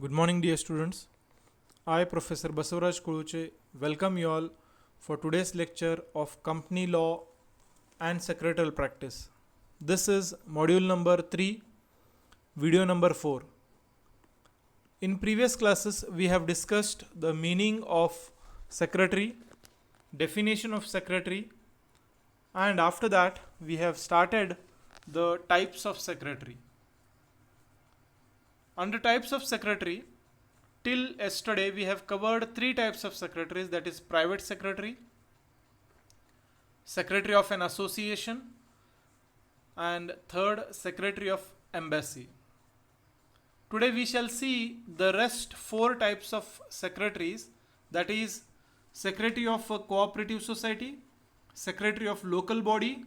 Good morning, dear students. I, Professor Basavaraj Kuluche, welcome you all for today's lecture of Company Law and Secretarial Practice. This is module number 3, video number 4. In previous classes, we have discussed the meaning of secretary, definition of secretary, and after that, we have started the types of secretary. Under types of secretary, till yesterday we have covered three types of secretaries, that is private secretary, secretary of an association, and third, secretary of embassy. Today we shall see the rest four types of secretaries, that is secretary of a cooperative society, secretary of local body,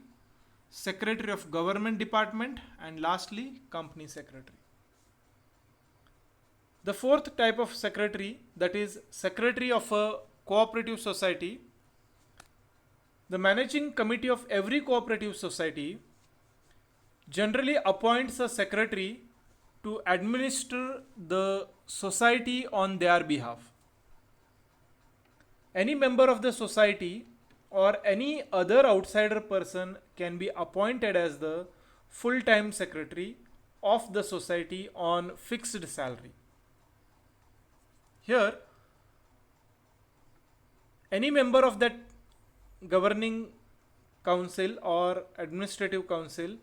secretary of government department, and lastly company secretary. The fourth type of secretary, that is secretary of a cooperative society. The managing committee of every cooperative society generally appoints a secretary to administer the society on their behalf. Any member of the society or any other outsider person can be appointed as the full-time secretary of the society on fixed salary. Here, any member of that governing council or administrative council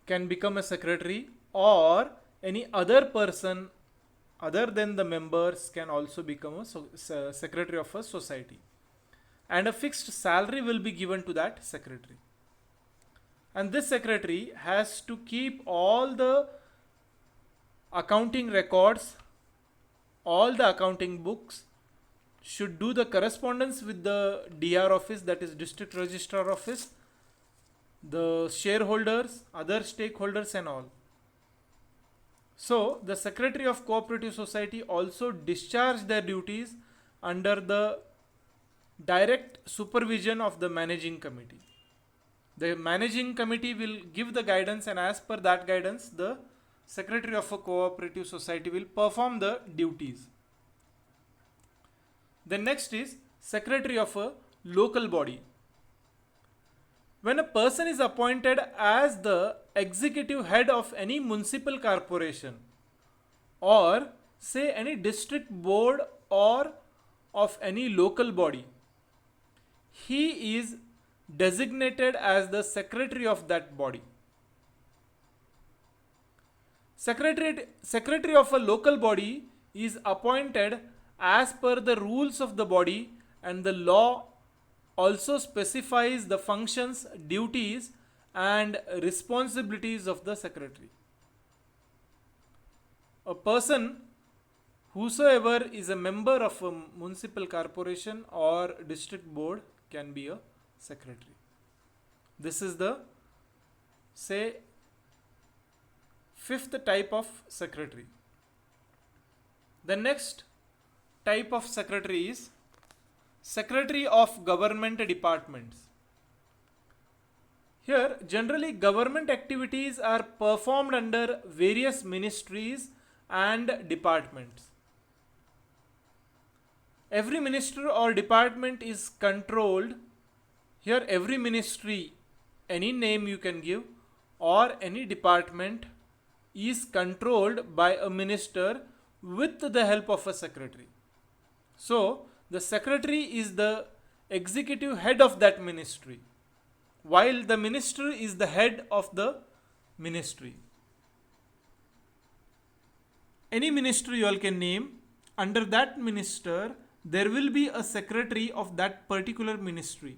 can become a secretary, or any other person other than the members can also become a secretary of a society, and a fixed salary will be given to that secretary. And this secretary has to keep all the accounting records, all the accounting books, should do the correspondence with the DR office, that is district registrar office, the shareholders, other stakeholders and all. So the secretary of cooperative society also discharge their duties under the direct supervision of the managing committee. The managing committee will give the guidance, and as per that guidance the secretary of a cooperative society will perform the duties. Then next is secretary of a local body. When a person is appointed as the executive head of any municipal corporation, or say any district board or of any local body, he is designated as the secretary of that body. Secretary of a local body is appointed as per the rules of the body, and the law also specifies the functions, duties and responsibilities of the secretary. A person whosoever is a member of a municipal corporation or district board can be a secretary. This is the, say, fifth type of secretary. The next type of secretary is secretary of government departments. Here, generally government activities are performed under various ministries and departments. Every ministry or department is controlled. Here, every ministry, any name you can give, or any department is controlled by a minister with the help of a secretary. So, the secretary is the executive head of that ministry, while the minister is the head of the ministry. Any ministry you all can name, under that minister there will be a secretary of that particular ministry,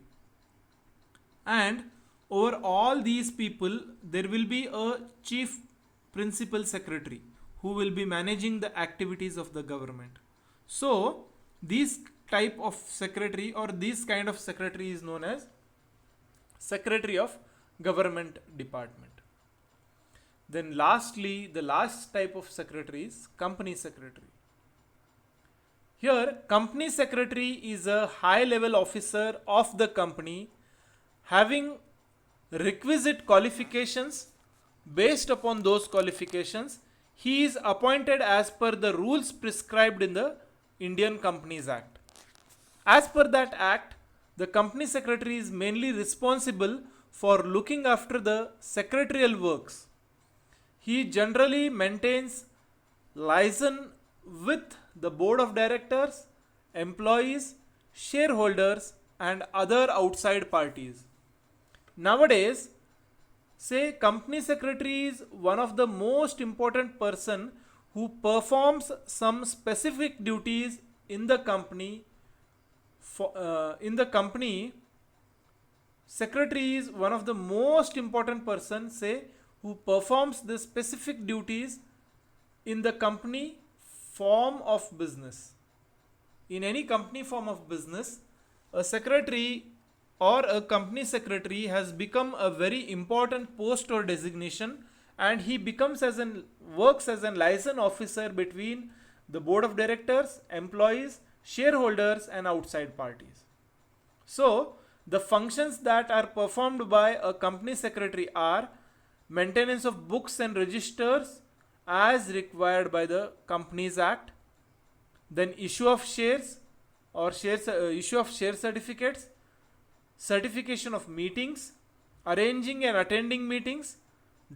and over all these people there will be a chief principal secretary who will be managing the activities of the government. So this type of secretary or this kind of secretary is known as secretary of government department. Then lastly, the last type of secretary is company secretary. Here, company secretary is a high level officer of the company having requisite qualifications. Based upon those qualifications, He is appointed as per the rules prescribed in the Indian Companies Act. As per that act, the company secretary is mainly responsible for looking after the secretarial works. He generally maintains liaison with the board of directors, employees, shareholders, and other outside parties. Nowadays, say company secretary is one of the most important person who performs some specific duties in the company. In the company, secretary is one of the most important person, say, who performs the specific duties in the company form of business. In any company form of business, a secretary or a company secretary has become a very important post or designation, and he becomes as an works as an liaison officer between the board of directors, employees, shareholders, and outside parties. So the functions that are performed by a company secretary are maintenance of books and registers as required by the Companies Act, then issue of shares or issue of share certificates, certification of meetings, arranging and attending meetings,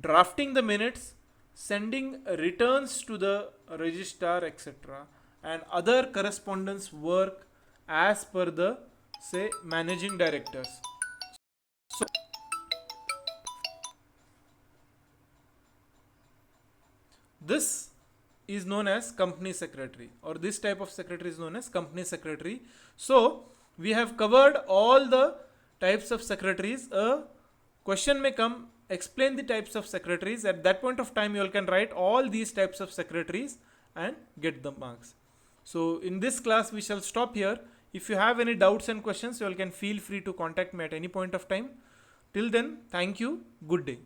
drafting the minutes, sending returns to the registrar, etc., and other correspondence work as per the, say, managing directors. So this is known as company secretary, or this type of secretary is known as company secretary. So we have covered all the types of secretaries. A question may come, explain the types of secretaries. At that point of time, you all can write all these types of secretaries and get the marks. So in this class we shall stop here. If you have any doubts and questions, you all can feel free to contact me at any point of time. Till then, thank you. Good day.